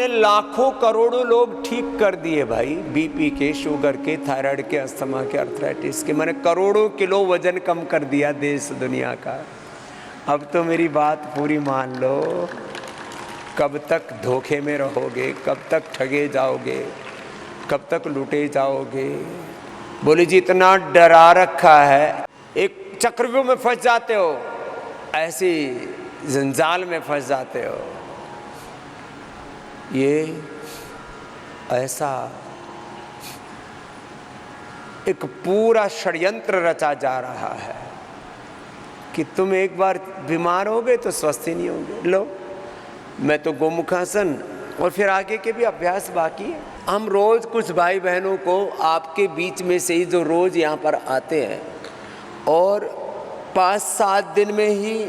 मैंने लाखों करोड़ों लोग ठीक कर दिए भाई, बीपी के, शुगर के, थायराइड के, अस्थमा के, अर्थराइटिस के। मैंने करोड़ों किलो वजन कम कर दिया देश दुनिया का। अब तो मेरी बात पूरी मान लो। कब तक धोखे में रहोगे, कब तक ठगे जाओगे, कब तक लूटे जाओगे? बोले जी इतना डरा रखा है, एक चक्रव्यूह में फंस जाते हो, ऐसी जंजाल में फंस जाते हो। ये ऐसा एक पूरा षड्यंत्र रचा जा रहा है कि तुम एक बार बीमार हो गए तो स्वस्थ ही नहीं होंगे। लो, मैं तो गोमुखासन और फिर आगे के भी अभ्यास बाकी है। हम रोज कुछ भाई बहनों को आपके बीच में से ही जो रोज यहाँ पर आते हैं और 5-7 दिन में ही,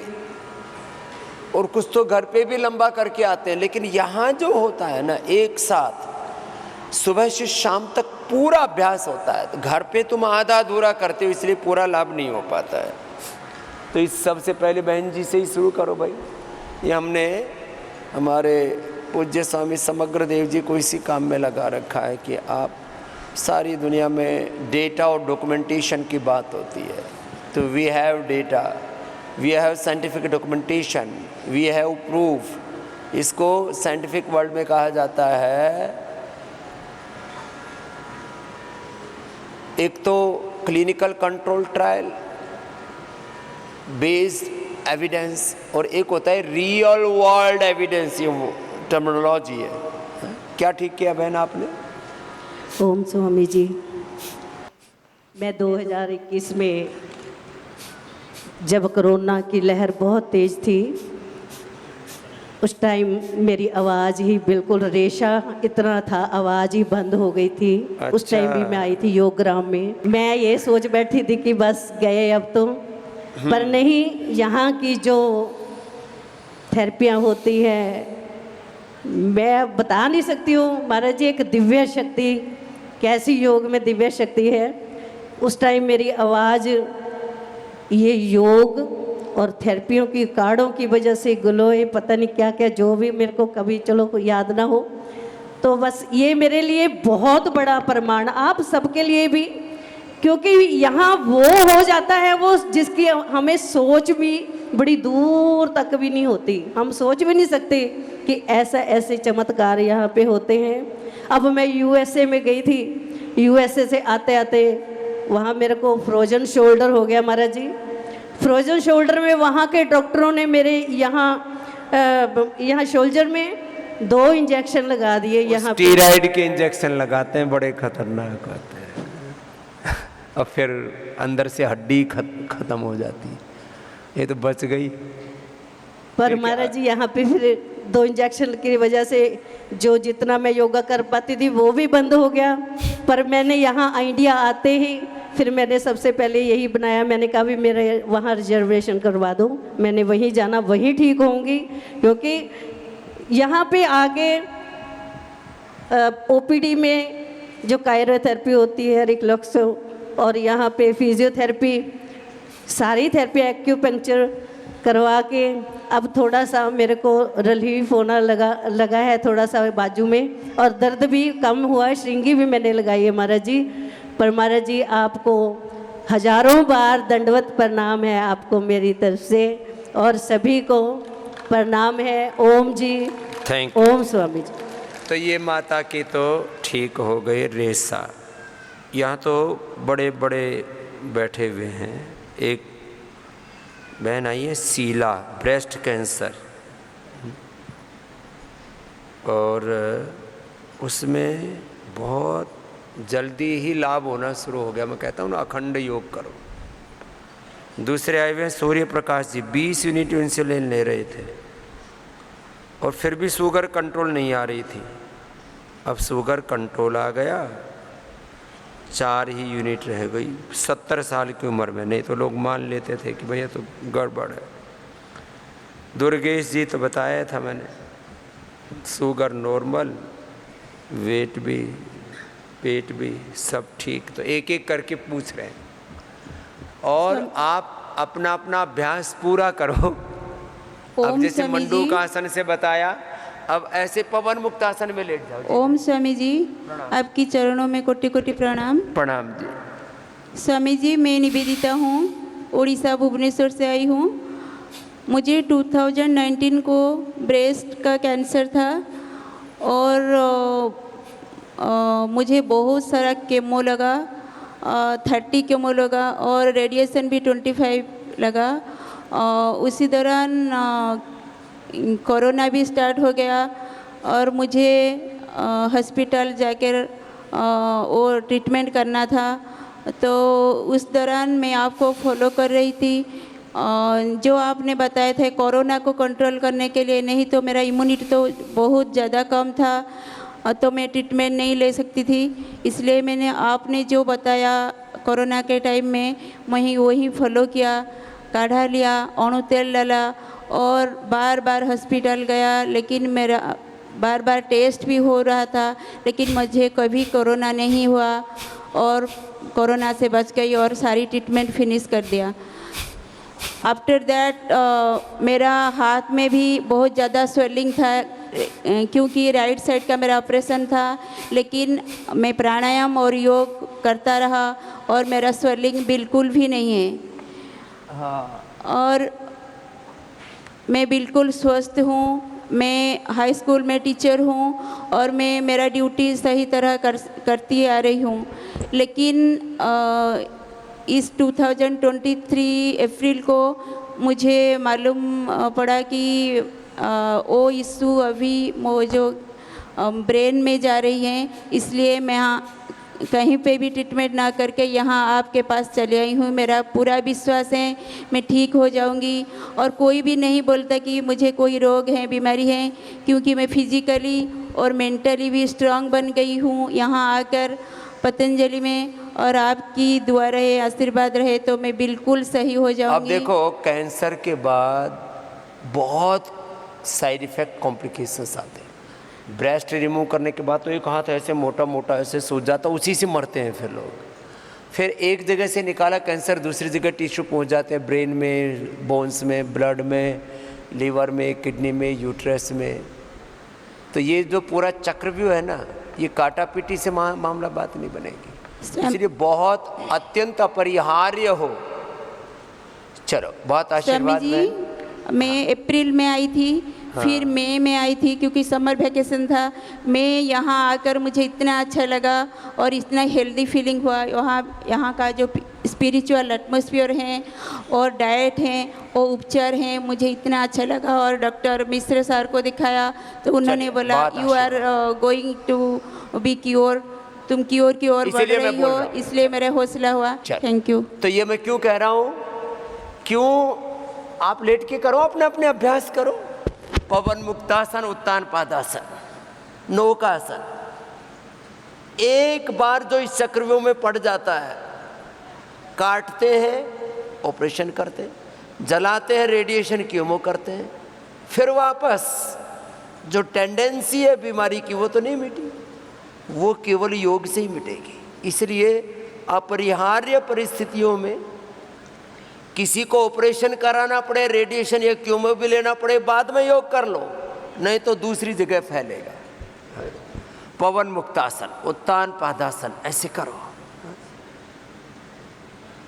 और कुछ तो घर पे भी लंबा करके आते हैं, लेकिन यहाँ जो होता है ना, एक साथ सुबह से शाम तक पूरा अभ्यास होता है। तो घर पे तुम आधा अधूरा करते हो, इसलिए पूरा लाभ नहीं हो पाता है। तो इस सबसे पहले बहन जी से ही शुरू करो भाई। ये हमने हमारे पूज्य स्वामी समग्र देव जी को इसी काम में लगा रखा है कि आप सारी दुनिया में डेटा और डॉक्यूमेंटेशन की बात होती है। तो we have data, we have scientific documentation, we have proof. इसको साइंटिफिक वर्ल्ड में कहा जाता है, एक तो clinical control trial based evidence, और एक होता है रियल वर्ल्ड एविडेंस। ये वो टर्मिनोलॉजी है। क्या ठीक किया बहन आपने? ओम स्वामी जी, मैं 2021 में जब कोरोना की लहर बहुत तेज़ थी, उस टाइम मेरी आवाज़ ही बिल्कुल रेशा इतना था, आवाज़ ही बंद हो गई थी। अच्छा। उस टाइम भी मैं आई थी योगग्राम में। मैं ये सोच बैठी थी कि बस गए अब तो, पर नहीं, यहाँ की जो थेरेपियाँ होती है मैं बता नहीं सकती हूँ महाराज जी। एक दिव्य शक्ति, कैसी योग में दिव्य शक्ति है। उस टाइम मेरी आवाज़ ये योग और थेरेपियों की कार्डों की वजह से ग्लोए, पता नहीं क्या क्या, जो भी मेरे को कभी चलो याद ना हो, तो बस ये मेरे लिए बहुत बड़ा प्रमाण, आप सबके लिए भी, क्योंकि यहाँ वो हो जाता है वो जिसकी हमें सोच भी बड़ी दूर तक भी नहीं होती। हम सोच भी नहीं सकते कि ऐसा ऐसे चमत्कार यहाँ पे होते हैं। अब मैं यूएसए में गई थी, यूएसए से आते आते वहाँ मेरे को फ्रोजन शोल्डर हो गया महाराज जी। फ्रोजन शोल्डर में वहाँ के डॉक्टरों ने मेरे यहाँ शोल्डर में 2 इंजेक्शन लगा दिए। यहाँ स्टीरॉइड के इंजेक्शन लगाते हैं, बड़े खतरनाक होते हैं। और फिर अंदर से हड्डी खत्म हो जाती है। ये तो बच गई। पर महाराज जी यहाँ पे फिर 2 इंजेक्शन की वजह से जो जितना मैं योगा कर पाती थी वो भी बंद हो गया। पर मैंने यहाँ इंडिया आते ही फिर मैंने सबसे पहले यही बनाया, मैंने कहा भी मेरे वहाँ रिजर्वेशन करवा दो, मैंने वहीं जाना, वहीं ठीक होंगी। क्योंकि यहाँ पे आगे ओपीडी में जो कायरोथेरेपी होती है, रिफ्लक्स, और यहाँ पे फिजियोथेरेपी, सारी थेरेपी, एक्यूपंक्चर करवा के अब थोड़ा सा मेरे को रिलीफ होना लगा है, थोड़ा सा बाजू में, और दर्द भी कम हुआ है। श्रृंगी भी मैंने लगाई है महाराज जी। पर महाराज जी आपको हजारों बार दंडवत प्रणाम है आपको मेरी तरफ से, और सभी को प्रणाम है। ओम जी, थैंक ओम स्वामी जी। तो ये माता की तो ठीक हो गई रेशा। यहाँ तो बड़े बड़े बैठे हुए हैं। एक बहन आई है शीला, ब्रेस्ट कैंसर, और उसमें बहुत जल्दी ही लाभ होना शुरू हो गया। मैं कहता हूँ ना, अखंड योग करो। दूसरे आए हुए हैं सूर्य प्रकाश जी, 20 यूनिट इंसुलिन ले रहे थे और फिर भी शुगर कंट्रोल नहीं आ रही थी। अब शुगर कंट्रोल आ गया, 4 ही यूनिट रह गई 70 साल की उम्र में। नहीं तो लोग मान लेते थे कि भैया तो गड़बड़ है। दुर्गेश जी तो बताया था मैंने, शुगर नॉर्मल, वेट भी, पेट भी सब ठीक। तो एक एक करके पूछ रहे हैं, और आप अपना अपना अभ्यास पूरा करो। अब जैसे मंडूक आसन से बताया, अब ऐसे पवन मुक्त आसन में लेट जाओ जी। ओम स्वामी जी, आपकी चरणों में कोटि कोटि प्रणाम। प्रणाम जी। स्वामी जी, मैं निवेदिता हूँ, उड़ीसा भुवनेश्वर से आई हूँ। मुझे 2019 को ब्रेस्ट का कैंसर था और मुझे बहुत सारा केमो लगा, 30 केमो लगा और रेडिएशन भी 25 लगा। उसी दौरान कोरोना भी स्टार्ट हो गया और मुझे हॉस्पिटल जाकर वो ट्रीटमेंट करना था। तो उस दौरान मैं आपको फॉलो कर रही थी। जो आपने बताए थे कोरोना को कंट्रोल करने के लिए, नहीं तो मेरा इम्यूनिटी तो बहुत ज़्यादा कम था, तो मैं ट्रीटमेंट नहीं ले सकती थी। इसलिए मैंने आपने जो बताया कोरोना के टाइम में वही फॉलो किया, काढ़ा लिया, अणु तेल डाला और बार बार हॉस्पिटल गया, लेकिन मेरा बार बार टेस्ट भी हो रहा था, लेकिन मुझे कभी कोरोना नहीं हुआ और कोरोना से बच गई और सारी ट्रीटमेंट फिनिश कर दिया। आफ्टर दैट मेरा हाथ में भी बहुत ज़्यादा स्वेलिंग था, क्योंकि राइट साइड का मेरा ऑपरेशन था, लेकिन मैं प्राणायाम और योग करता रहा और मेरा स्वेलिंग बिल्कुल भी नहीं है। और मैं बिल्कुल स्वस्थ हूँ। मैं हाई स्कूल में टीचर हूँ और मैं मेरा ड्यूटी सही तरह करती आ रही हूँ, लेकिन इस 2023 अप्रैल को मुझे मालूम पड़ा कि वो इशू अभी वो जो ब्रेन में जा रही हैं, इसलिए मैं कहीं पे भी ट्रीटमेंट ना करके यहाँ आपके पास चले आई हूँ। मेरा पूरा विश्वास है मैं ठीक हो जाऊँगी और कोई भी नहीं बोलता कि मुझे कोई रोग है, बीमारी है, क्योंकि मैं फिजिकली और मेंटली भी स्ट्रांग बन गई हूँ यहाँ आकर पतंजलि में। और आपकी दुआ रहे, आशीर्वाद रहे तो मैं बिल्कुल सही हो जाऊँगी। अब देखो, कैंसर के बाद बहुत साइड इफ़ेक्ट कॉम्प्लिकेशंस आते हैं। ब्रेस्ट रिमूव करने के बाद तो एक हाथ ऐसे मोटा मोटा ऐसे सूज जाता, उसी से मरते हैं फिर लोग। फिर एक जगह से निकाला कैंसर, दूसरी जगह टिश्यू पहुंच जाते हैं, ब्रेन में, बोन्स में, ब्लड में, लीवर में, किडनी में, यूट्रस में। तो ये जो पूरा चक्रव्यूह है ना, ये काटा पीटी से मामला बात नहीं बनेगी। इसलिए बहुत अत्यंत अपरिहार्य हो। चलो, बहुत आशीर्वाद मैं अप्रैल में आई थी, फिर मई में आई थी, क्योंकि समर वैकेशन था। मैं यहाँ आकर मुझे इतना अच्छा लगा और इतना हेल्दी फीलिंग हुआ। यहाँ का जो स्पिरिचुअल एटमॉस्फेयर है और डाइट है, वो उपचार हैं, मुझे इतना अच्छा लगा। और डॉक्टर मिश्र सर को दिखाया तो उन्होंने बोला you are going to be cure, तुम क्योर की ओर बढ़ रही हो, इसलिए मेरा हौसला हुआ। Thank you. तो ये मैं क्यों कह रहा हूँ, क्यों आप लेट के करो, अपने अपने अभ्यास करो। पवन मुक्तासन, उत्तान पादासन, नौकासन। एक बार जो इस चक्रव्यूह में पड़ जाता है, काटते हैं, ऑपरेशन करते हैं, जलाते हैं, रेडिएशन कीमो करते हैं, फिर वापस जो टेंडेंसी है बीमारी की वो तो नहीं मिटी, वो केवल योग से ही मिटेगी। इसलिए अपरिहार्य परिस्थितियों में किसी को ऑपरेशन कराना पड़े, रेडिएशन या कीमो भी लेना पड़े, बाद में योग कर लो, नहीं तो दूसरी जगह फैलेगा। पवन मुक्तासन, उत्तान पादासन ऐसे करो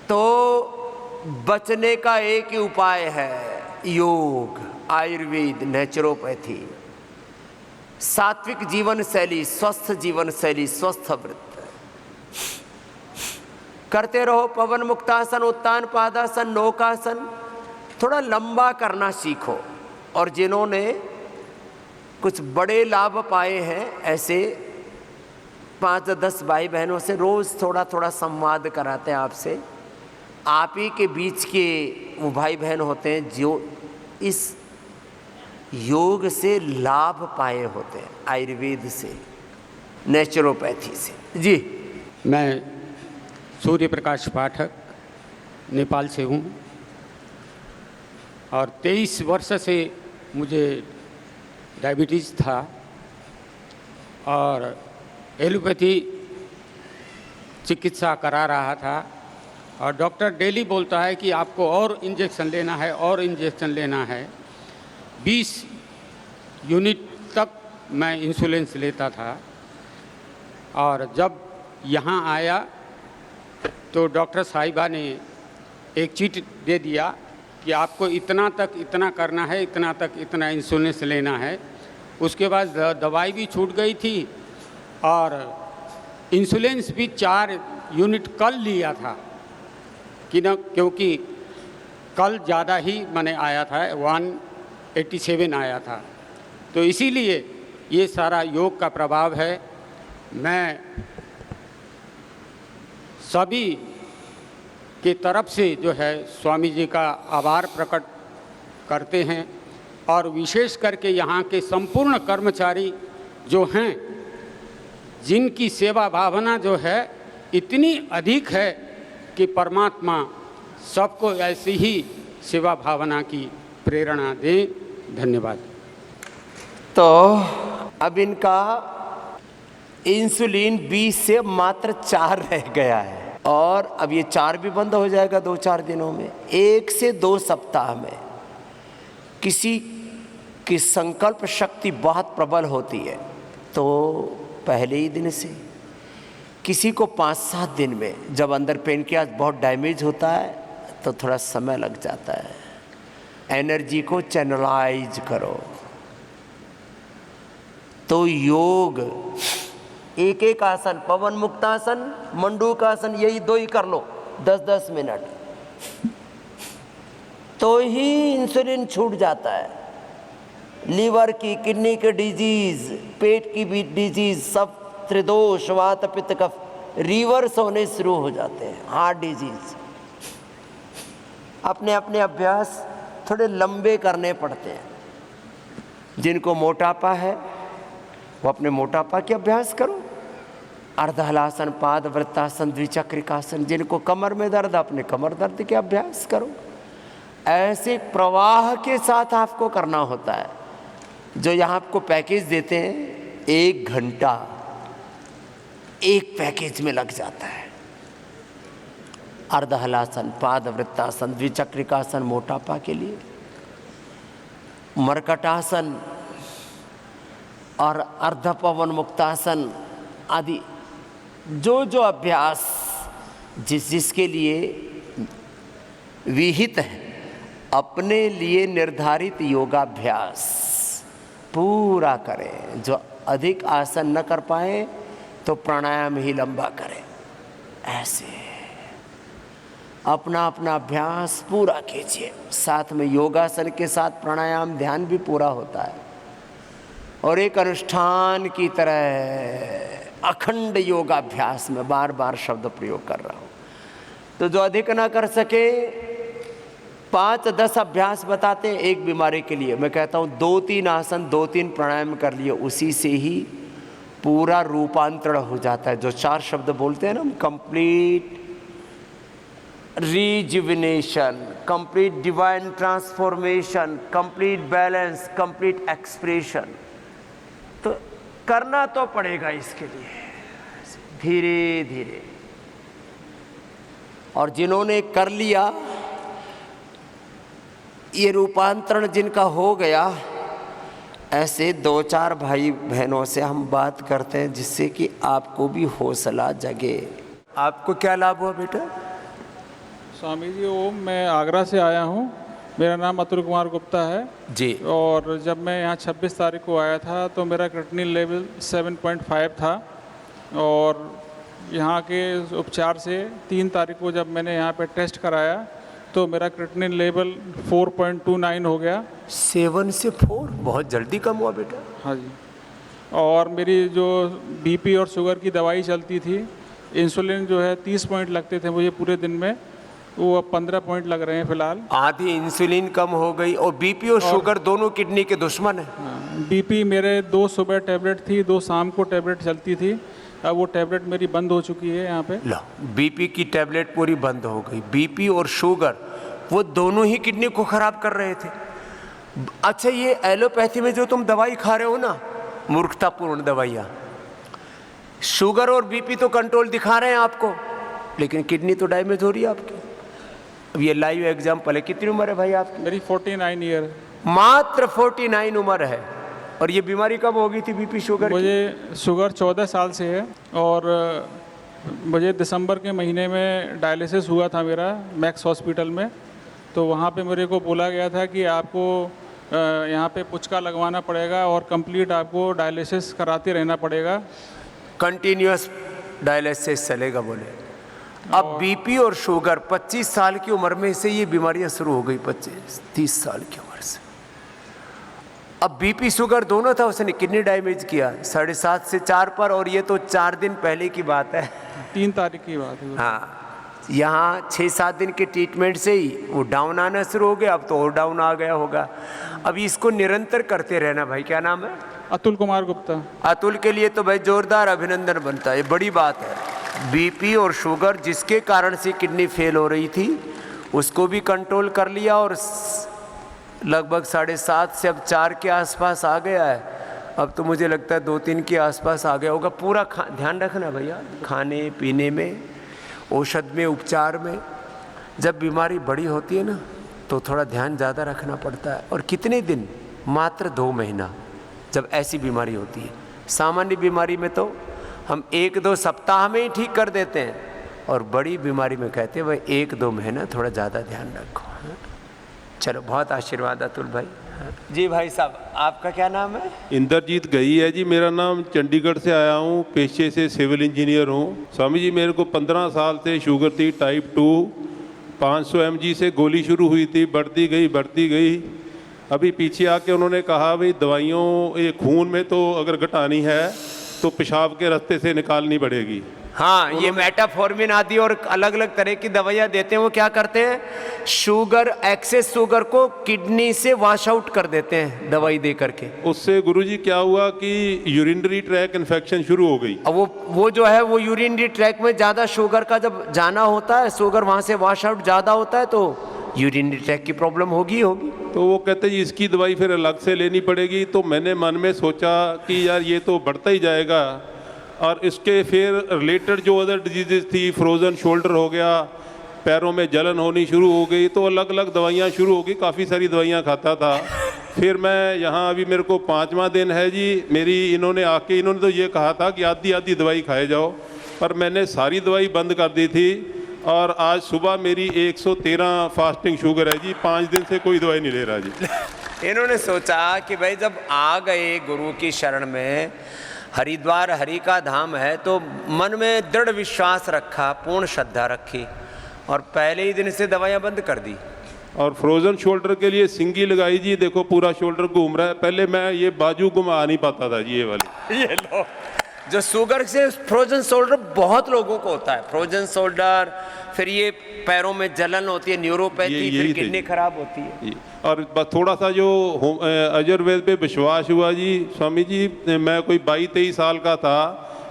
तो बचने का एक ही उपाय है, योग, आयुर्वेद, नेचुरोपैथी, सात्विक जीवन शैली, स्वस्थ जीवन शैली, स्वस्थ वृत्ति करते रहो। पवन मुक्तासन, उत्तान पादासन, नौकासन थोड़ा लंबा करना सीखो। और जिन्होंने कुछ बड़े लाभ पाए हैं, ऐसे 5-10 भाई बहनों से रोज़ थोड़ा थोड़ा संवाद कराते हैं आपसे। आप ही के बीच के वो भाई बहन होते हैं जो इस योग से लाभ पाए होते हैं, आयुर्वेद से, नेचुरोपैथी से। जी, मैं सूर्य प्रकाश पाठक नेपाल से हूँ और 23 वर्ष से मुझे डायबिटीज़ था और एलोपैथी चिकित्सा करा रहा था। और डॉक्टर डेली बोलता है कि आपको और इंजेक्शन लेना है और इंजेक्शन लेना है। 20 यूनिट तक मैं इंसुलेंस लेता था, और जब यहाँ आया तो डॉक्टर साहिबा ने एक चीट दे दिया कि आपको इतना तक इतना करना है, इतना तक इतना इंसुलेंस लेना है। उसके बाद दवाई भी छूट गई थी, और इंसुलेंस भी 4 यूनिट कल लिया था कि न, क्योंकि कल ज़्यादा ही मैंने आया था, 187 आया था। तो इसीलिए ये सारा योग का प्रभाव है। मैं सभी की तरफ से जो है स्वामी जी का आभार प्रकट करते हैं, और विशेष करके यहाँ के संपूर्ण कर्मचारी जो हैं, जिनकी सेवा भावना जो है इतनी अधिक है कि परमात्मा सबको ऐसी ही सेवा भावना की प्रेरणा दे। धन्यवाद। तो अब इनका इंसुलिन 20 से मात्र 4 रह गया है, और अब ये 4 भी बंद हो जाएगा 2-4 दिनों में। 1 से 2 सप्ताह में किसी की संकल्प शक्ति बहुत प्रबल होती है तो पहले ही दिन से, किसी को 5-7 दिन में, जब अंदर पेनक्रियास बहुत डैमेज होता है तो थोड़ा समय लग जाता है। एनर्जी को चैनलाइज करो। तो योग, एक एक आसन, पवन मुक्तासन, मंडूकासन, यही 2 ही कर लो 10-10 मिनट, तो ही इंसुलिन छूट जाता है। लीवर की, किडनी की डिजीज, पेट की भी डिजीज, सब त्रिदोष, वात, पित्त, कफ रिवर्स होने शुरू हो जाते हैं। Heart disease. अपने अपने अभ्यास थोड़े लंबे करने पड़ते हैं। जिनको मोटापा है वो अपने मोटापा के अभ्यास करो, अर्धहलासन, पाद वृत्तासन, द्विचक्रिकासन। जिनको कमर में दर्द, अपने कमर दर्द के अभ्यास करो। ऐसे प्रवाह के साथ आपको करना होता है। जो यहाँ आपको पैकेज देते हैं 1 घंटा एक पैकेज में लग जाता है। अर्धहलासन, पाद वृत्तासन, द्विचक्रिकासन मोटापा के लिए, मर्कटासन और अर्धपवन मुक्तासन आदि, जो जो अभ्यास जिस जिसके लिए विहित है, अपने लिए निर्धारित योगाभ्यास पूरा करें। जो अधिक आसन न कर पाए तो प्राणायाम ही लंबा करें। ऐसे अपना अपना अभ्यास पूरा कीजिए। साथ में योगासन के साथ प्राणायाम ध्यान भी पूरा होता है, और एक अनुष्ठान की तरह अखंड योगाभ्यास में बार बार शब्द प्रयोग कर रहा हूँ। तो जो अधिक ना कर सके 5-10 अभ्यास बताते हैं एक बीमारी के लिए। मैं कहता हूँ 2-3 आसन, 2-3 प्राणायाम कर लिए, उसी से ही पूरा रूपांतरण हो जाता है। जो 4 शब्द बोलते हैं ना हम, complete rejuvenation, complete divine transformation, complete balance, complete expression. तो करना तो पड़ेगा इसके लिए धीरे धीरे। और जिन्होंने कर लिया, ये रूपांतरण जिनका हो गया, ऐसे 2-4 भाई बहनों से हम बात करते हैं, जिससे कि आपको भी हौसला जगे। आपको क्या लाभ हुआ बेटा? स्वामी जी, ओम, मैं आगरा से आया हूँ। मेरा नाम अतुल कुमार गुप्ता है जी। और जब मैं यहाँ 26 तारीख को आया था तो मेरा क्रिएटिनिन लेवल 7.5 था, और यहाँ के उपचार से 3 तारीख को जब मैंने यहाँ पे टेस्ट कराया तो मेरा क्रिएटिनिन लेवल 4.29 हो गया। 7 से 4 बहुत जल्दी कम हुआ बेटा। हाँ जी। और मेरी जो बीपी और शुगर की दवाई चलती थी, इंसुलिन जो है 30 पॉइंट लगते थे मुझे पूरे दिन में, वो अब 15 पॉइंट लग रहे हैं फ़िलहाल। आधी इंसुलिन कम हो गई। और बीपी और शुगर दोनों किडनी के दुश्मन है। बीपी मेरे 2 सुबह टैबलेट थी, 2 शाम को टैबलेट चलती थी। अब वो टैबलेट मेरी बंद हो चुकी है यहाँ पे। लो, बीपी की टैबलेट पूरी बंद हो गई। बीपी और शुगर वो दोनों ही किडनी को खराब कर रहे थे। अच्छा, ये एलोपैथी में जो तुम दवाई खा रहे हो ना, मूर्खतापूर्ण दवाइयाँ, शुगर और बीपी तो कंट्रोल दिखा रहे हैं आपको, लेकिन किडनी तो डैमेज हो रही है आपकी। अब ये लाइव एग्जाम्पल है। कितनी उम्र है भाई आपकी? मेरी 49 ईयर। मात्र 49 उम्र है, और ये बीमारी कब हो गई थी बीपी शुगर की? मुझे शुगर 14 साल से है और मुझे दिसंबर के महीने में डायलिसिस हुआ था मेरा मैक्स हॉस्पिटल में। तो वहाँ पे मेरे को बोला गया था कि आपको यहाँ पे पुचका लगवाना पड़ेगा और कंप्लीट आपको डायलिसिस कराते रहना पड़ेगा। कंटिन्यूअस डायलिसिस चलेगा बोले। अब बीपी और शुगर 25 साल की उम्र में से ये बीमारियां शुरू हो गई, 25-30 साल की उम्र से। अब बीपी शुगर दोनों था, उसने किडनी डैमेज किया 7.5 से 4 पर, और ये तो 4 दिन पहले की बात है, 3 तारीख की बात है। हाँ, यहाँ 6-7 दिन के ट्रीटमेंट से ही वो डाउन आना शुरू हो गया। अब तो और डाउन आ गया होगा। अब इसको निरंतर करते रहना। भाई क्या नाम है? अतुल कुमार गुप्ता। अतुल के लिए तो भाई जोरदार अभिनंदन बनता है, ये बड़ी बात है। बीपी और शुगर जिसके कारण से किडनी फेल हो रही थी उसको भी कंट्रोल कर लिया और लगभग 7.5 से अब 4 के आसपास आ गया है। अब तो मुझे लगता है 2-3 के आसपास आ गया होगा। पूरा ध्यान रखना भैया, खाने पीने में, औषध में, उपचार में। जब बीमारी बड़ी होती है ना तो थोड़ा ध्यान ज़्यादा रखना पड़ता है। और कितने दिन? मात्र 2 महीना जब ऐसी बीमारी होती है। सामान्य बीमारी में तो हम 1-2 सप्ताह में ही ठीक कर देते हैं, और बड़ी बीमारी में कहते हैं भाई 1-2 महीना थोड़ा ज़्यादा ध्यान रखो। चलो, बहुत आशीर्वाद अतुल भाई। जी भाई साहब, आपका क्या नाम है? इंद्रजीत गई है जी मेरा नाम। चंडीगढ़ से आया हूँ, पेशे से सिविल इंजीनियर हूँ। स्वामी जी, मेरे को 15 साल से शुगर थी, टाइप 2। 500 mg से गोली शुरू हुई थी, बढ़ती गई। अभी पीछे आके उन्होंने कहा भाई दवाइयों, ये खून में तो अगर घटानी है तो पेशाब के रास्ते से निकालनी पड़ेगी। हाँ, ये मेटाफॉर्मिन आदि और अलग अलग तरह की दवाइयाँ देते हैं। वो क्या करते हैं, शुगर, एक्सेस शुगर को किडनी से वॉश आउट कर देते हैं दवाई दे करके। उससे गुरुजी क्या हुआ कि यूरिनरी ट्रैक इन्फेक्शन शुरू हो गई। अब वो जो है वो यूरिनरी ट्रैक में ज़्यादा शुगर का जब जाना होता है, शुगर वहाँ से वॉश आउट ज़्यादा होता है तो यूरिनरी ट्रैक की प्रॉब्लम होगी। तो वो कहते जी इसकी दवाई फिर अलग से लेनी पड़ेगी। तो मैंने मन में सोचा कि यार ये तो बढ़ता ही जाएगा, और इसके फिर रिलेटेड जो अदर डिजीज़ थी, फ्रोज़न शोल्डर हो गया, पैरों में जलन होनी शुरू हो गई, तो अलग अलग दवाइयाँ शुरू हो गई। काफ़ी सारी दवाइयाँ खाता था। फिर मैं यहाँ, अभी मेरे को 5वां दिन है जी मेरी। इन्होंने तो ये कहा था कि आधी दवाई खाए जाओ, पर मैंने सारी दवाई बंद कर दी थी। और आज सुबह मेरी 113 फास्टिंग शुगर है जी। 5 दिन से कोई दवाई नहीं ले रहा जी। इन्होंने सोचा कि भाई जब आ गए गुरु की शरण में, हरिद्वार हरि का धाम है, तो मन में दृढ़ विश्वास रखा, पूर्ण श्रद्धा रखी, और पहले ही दिन से दवाइयाँ बंद कर दी। और फ्रोजन शोल्डर के लिए सिंगी लगाई जी। देखो पूरा शोल्डर घूम रहा है। पहले मैं ये बाजू घुमा नहीं पाता था जी, ये वाली। ये लो, जो शुगर से फ्रोजन शोल्डर बहुत लोगों को होता है। फ्रोजन शोल्डर, फिर ये पैरों में जलन होती है, न्यूरोपैथी, फिर किडनी खराब होती है। और बस थोड़ा सा जो आयुर्वेद पे विश्वास हुआ जी। स्वामी जी, मैं कोई 22-23 साल का था,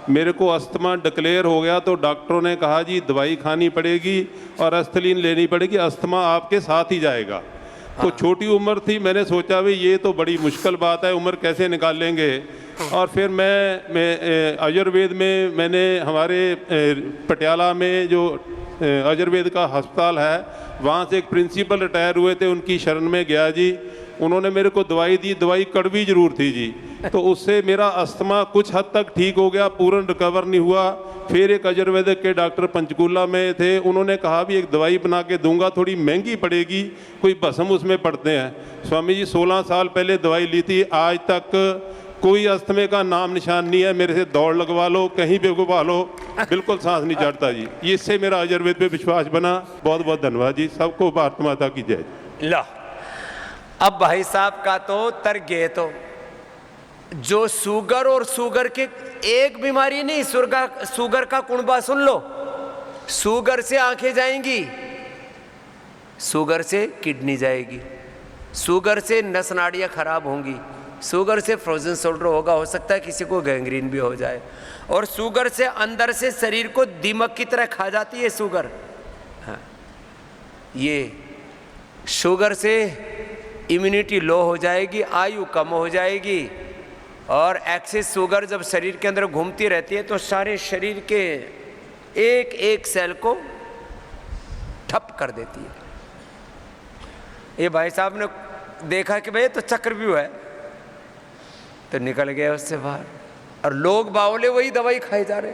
मेरे को अस्थमा डिक्लेयर हो गया, तो डॉक्टरों ने कहा जी दवाई खानी पड़ेगी और एस्थलीन लेनी पड़ेगी, अस्थमा आपके साथ ही जाएगा। तो छोटी उम्र थी, मैंने सोचा भाई ये तो बड़ी मुश्किल बात है, उम्र कैसे निकाल लेंगे। और फिर मैं आयुर्वेद में, मैंने हमारे पटियाला में जो आयुर्वेद का अस्पताल है, वहाँ से एक प्रिंसिपल रिटायर हुए थे, उनकी शरण में गया जी। उन्होंने मेरे को दवाई दी, दवाई कड़वी जरूर थी जी। तो उससे मेरा अस्थमा कुछ हद तक ठीक हो गया, पूर्ण रिकवर नहीं हुआ। फिर एक आयुर्वेदिक के डॉक्टर पंचकूला में थे, उन्होंने कहा भी एक दवाई बना के दूंगा, थोड़ी महंगी पड़ेगी, कोई भस्म उसमें पड़ते हैं। स्वामी जी 16 साल पहले दवाई ली थी, आज तक कोई अस्थमे का नाम निशान नहीं है। मेरे से दौड़ लगवा लो, कहीं पे घुमा लो, बिल्कुल सांस नहीं चढ़ता जी। इससे मेरा आयुर्वेद पे विश्वास बना। बहुत बहुत धन्यवाद जी। सबको भारत माता की जय। ला, अब भाई साहब का तो तर्क है, तो जो शुगर और शुगर के एक बीमारी नहीं, शुगर का कुणबा सुन लो। शुगर से आंखें जाएंगी, शुगर से किडनी जाएगी, शुगर से नस नाड़ियाँ खराब होंगी, शुगर से फ्रोजन शोल्डर होगा, हो सकता है किसी को गैंग्रीन भी हो जाए, और शुगर से अंदर से शरीर को दीमक की तरह खा जाती है शुगर। हाँ, ये शुगर से इम्यूनिटी लो हो जाएगी, आयु कम हो जाएगी, और एक्सेस शुगर जब शरीर के अंदर घूमती रहती है तो सारे शरीर के एक एक सेल को ठप कर देती है। ये भाई साहब ने देखा कि भाई तो चक्रव्यूह है, तो निकल गया उससे बाहर। और लोग बावले वही दवाई खाए जा रहे,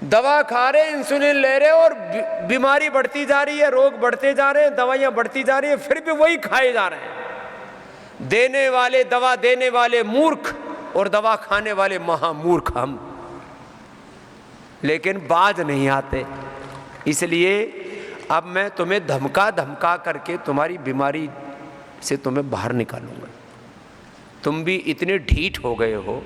दवा खा रहे, इंसुलिन ले रहे और बीमारी बढ़ती जा रही है, रोग बढ़ते जा रहे हैं, दवाइयाँ बढ़ती जा रही है, फिर भी वही खाए जा रहे हैं। देने वाले, दवा देने वाले मूर्ख और दवा खाने वाले महामूर्ख हम, लेकिन बाज नहीं आते। इसलिए अब मैं तुम्हें धमका धमका करके तुम्हारी बीमारी से तुम्हें बाहर निकालूंगा। तुम भी इतने ढीठ हो गए हो,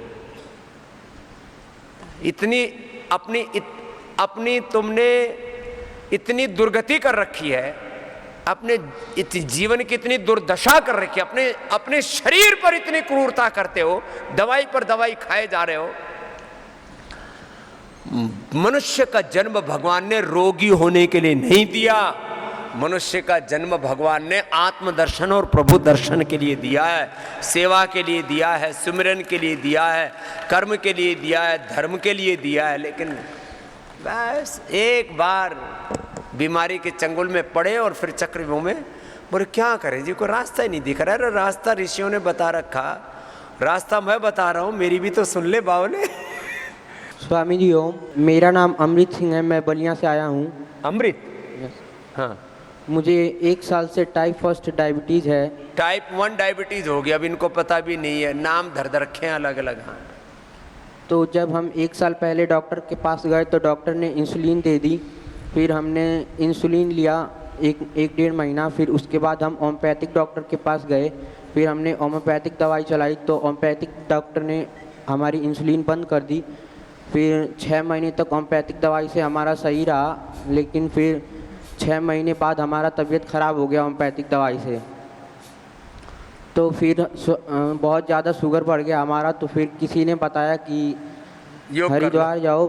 इतनी अपनी तुमने इतनी दुर्गति कर रखी है, अपने जीवन की इतनी दुर्दशा कर रखी है, अपने शरीर पर इतनी क्रूरता करते हो, दवाई पर दवाई खाए जा रहे हो। मनुष्य का जन्म भगवान ने रोगी होने के लिए नहीं दिया, मनुष्य का जन्म भगवान ने आत्मदर्शन और प्रभु दर्शन के लिए दिया है, सेवा के लिए दिया है, सुमिरन के लिए दिया है, कर्म के लिए दिया है, धर्म के लिए दिया है। लेकिन बस एक बार बीमारी के चंगुल में पड़े और फिर चक्रव्यूह में, बोले क्या करें जी, कोई रास्ता ही नहीं दिख रहा है। अरे रास्ता ऋषियों ने बता रखा, रास्ता मैं बता रहा हूँ, मेरी भी तो सुन ले बावले। स्वामी जी ओम, मेरा नाम अमृत सिंह है, मैं बलिया से आया हूँ। अमृत? हाँ। मुझे 1 साल से टाइप 1 डायबिटीज़ है। टाइप 1 डायबिटीज़ हो गया, अब इनको पता भी नहीं है, नाम धर रखे हैं अलग अलग। हाँ। तो जब हम 1 साल पहले डॉक्टर के पास गए तो डॉक्टर ने इंसुलिन दे दी, फिर हमने इंसुलिन लिया एक डेढ़ महीना, फिर उसके बाद हम होम्योपैथिक डॉक्टर के पास गए, फिर हमने होम्योपैथिक दवाई चलाई तो होम्योपैथिक डॉक्टर ने हमारी इंसुलिन बंद कर दी। फिर 6 महीने तक होम्योपैथिक दवाई से हमारा सही रहा, लेकिन फिर 6 महीने बाद हमारा तबीयत ख़राब हो गया होम्योपैथिक दवाई से। तो फिर बहुत ज़्यादा शुगर बढ़ गया हमारा, तो फिर किसी ने बताया कि हरिद्वार जाओ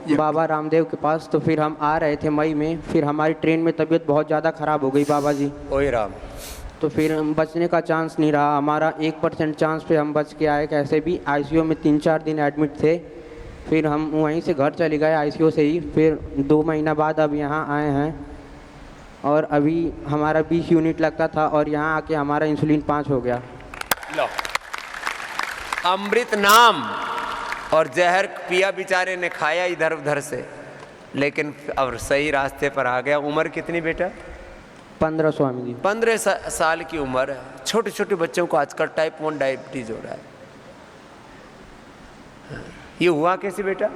बाबा रामदेव के पास। तो फिर हम आ रहे थे मई में, फिर हमारी ट्रेन में तबीयत बहुत ज़्यादा ख़राब हो गई बाबा जी। ओए राम। तो फिर बचने का चांस नहीं रहा हमारा, 1% चांस पे हम बच के आए कैसे भी। आईसीयू में 3-4 दिन एडमिट थे, फिर हम वहीं से घर चले गए आईसीयू से ही। फिर 2 महीना बाद अब यहाँ आए हैं और अभी हमारा 20 यूनिट लगता था और यहाँ आके हमारा इंसुलिन 5 हो गया। लो, अमृत नाम और जहर पिया बेचारे ने, खाया इधर उधर से, लेकिन अब सही रास्ते पर आ गया। उम्र कितनी बेटा? 15 स्वामी जी। 15 साल की उम्र है। छोटे छोटे बच्चों को आजकल टाइप 1 डायबिटीज हो रहा है। ये हुआ कैसे बेटा?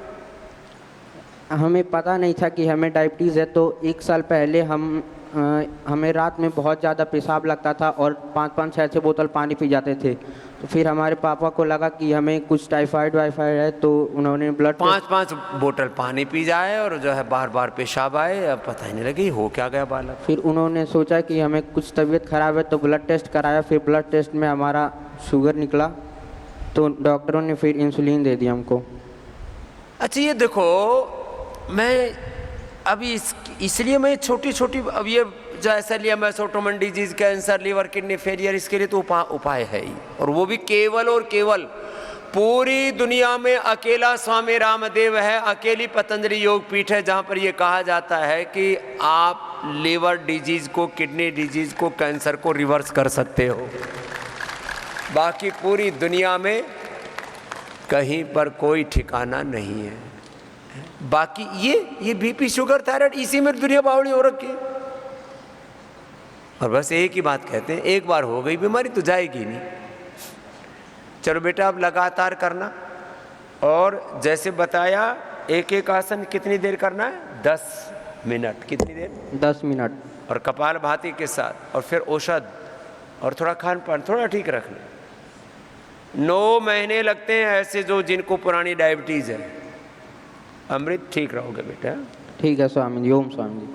हमें पता नहीं था कि हमें डायबिटीज़ है। तो 1 साल पहले हमें रात में बहुत ज़्यादा पेशाब लगता था और 5-5, 6-6 बोतल पानी पी जाते थे। तो फिर हमारे पापा को लगा कि हमें कुछ टाइफाइड वाइफाइड है, तो उन्होंने ब्लड 5-5 बोतल पानी पी जाए और जो है बार बार पेशाब आए, अब पता ही नहीं लगी हो क्या गया बालक। फिर उन्होंने सोचा कि हमें कुछ तबीयत ख़राब है, तो ब्लड टेस्ट कराया। फिर ब्लड टेस्ट में हमारा शुगर निकला, तो डॉक्टरों ने फिर इंसुलिन दे दी हमको। अच्छा ये देखो, मैं अभी इसलिए मैं छोटी छोटी, अब ये जो ऐसा लिया मैसोटोमन disease, cancer, liver, kidney failure, इसके लिए तो उपाय है ही, और वो भी केवल और केवल पूरी दुनिया में अकेला स्वामी रामदेव है, अकेली पतंजलि योग पीठ है जहाँ पर ये कहा जाता है कि आप लिवर डिजीज को, किडनी डिजीज को, कैंसर को रिवर्स कर सकते हो। बाकी पूरी दुनिया में कहीं पर कोई ठिकाना नहीं है। बाकी ये बीपी, शुगर, थायराइड, इसी में दुनिया बावड़ी हो रखी है। और बस एक ही बात कहते हैं, एक बार हो गई बीमारी तो जाएगी नहीं। चलो बेटा अब लगातार करना, और जैसे बताया एक एक आसन कितनी देर करना है? 10 मिनट। कितनी देर? 10 मिनट। और कपाल भाती के साथ, और फिर औषध और थोड़ा खान पान थोड़ा ठीक रखना। 9 महीने लगते हैं ऐसे जो जिनको पुरानी डायबिटीज़ है। अमृत ठीक रहोगे बेटा। ठीक है स्वामी जी। ओम स्वामी जी।